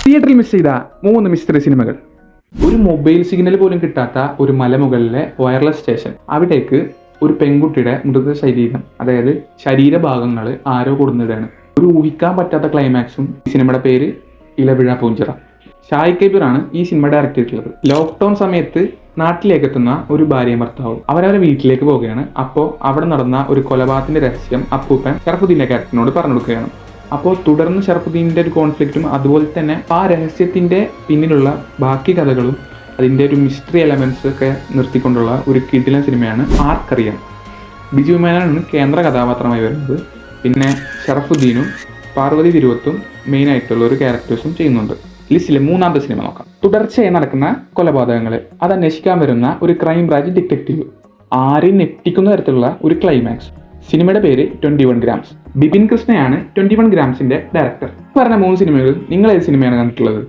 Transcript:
തിയേറ്ററിൽ മിസ് ചെയ്ത 3 മിസ്റ്ററി സിനിമകൾ. ഒരു മൊബൈൽ സിഗ്നൽ പോലും കിട്ടാത്ത ഒരു മലമുകളിലെ വയർലെസ് സ്റ്റേഷൻ. അവിടേക്ക് ഒരു പെൺകുട്ടിയുടെ മൃതശരീരം, അതായത് ശരീരഭാഗങ്ങൾ ആരോ കൊടുന്നിടാണ്. ഒരു ഊഹിക്കാൻ പറ്റാത്ത ക്ലൈമാക്സും. ഈ സിനിമയുടെ പേര് ഇലവിഴ പൂഞ്ചിറ. ഷായ് കബീറാണ് ഈ സിനിമ ഡയറക്റ്റ് ചെയ്തിട്ടുള്ളത്. ലോക്ക്ഡൌൺ സമയത്ത് നാട്ടിലേക്ക് എത്തുന്ന ഒരു ഭാര്യയും ഭർത്താവും അവരവരെ വീട്ടിലേക്ക് പോവുകയാണ്. അപ്പോൾ അവിടെ നടന്ന ഒരു കൊലപാതകത്തിന്റെ രഹസ്യം അപ്പൂപ്പൻ ഷറഫുദ്ദീന്റെ ക്യാരക്ടറിനോട് പറഞ്ഞു കൊടുക്കുകയാണ്. അപ്പോൾ തുടർന്ന് ഷറഫുദ്ദീൻ്റെ ഒരു കോൺഫ്ലിക്റ്റും അതുപോലെ തന്നെ ആ രഹസ്യത്തിൻ്റെ പിന്നിലുള്ള ബാക്കി കഥകളും അതിൻ്റെ ഒരു മിസ്റ്ററി എലമെന്റ്സ് ഒക്കെ നിർത്തിക്കൊണ്ടുള്ള ഒരു കിടിലൻ സിനിമയാണ് ആർക്കറിയാം. ബിജു മേനോനാണ് കേന്ദ്ര കഥാപാത്രമായി വരുന്നത്. പിന്നെ ഷറഫുദ്ദീനും പാർവതി തിരുവത്തും മെയിൻ ആയിട്ടുള്ള ഒരു ക്യാരക്ടേഴ്സും ചെയ്യുന്നുണ്ട്. ലിസ്റ്റിലെ 3ാമത്തെ സിനിമ നോക്കാം. തുടർച്ചയായി നടക്കുന്ന കൊലപാതകങ്ങൾ അത് അന്വേഷിക്കാൻ വരുന്ന ഒരു ക്രൈം ബ്രാഞ്ച് ഡിറ്റക്റ്റീവ്, ആരെയും ഞെട്ടിക്കുന്ന തരത്തിലുള്ള ഒരു ക്ലൈമാക്സ്. സിനിമയുടെ പേര് 21 ഗ്രാംസ്. ബിപിൻ കൃഷ്ണയാണ് 21 ഗ്രാംസിന്റെ ഡയറക്ടർ. പറഞ്ഞ 3 സിനിമകൾ നിങ്ങൾ ഏത് സിനിമയാണ് കണ്ടിട്ടുള്ളത്?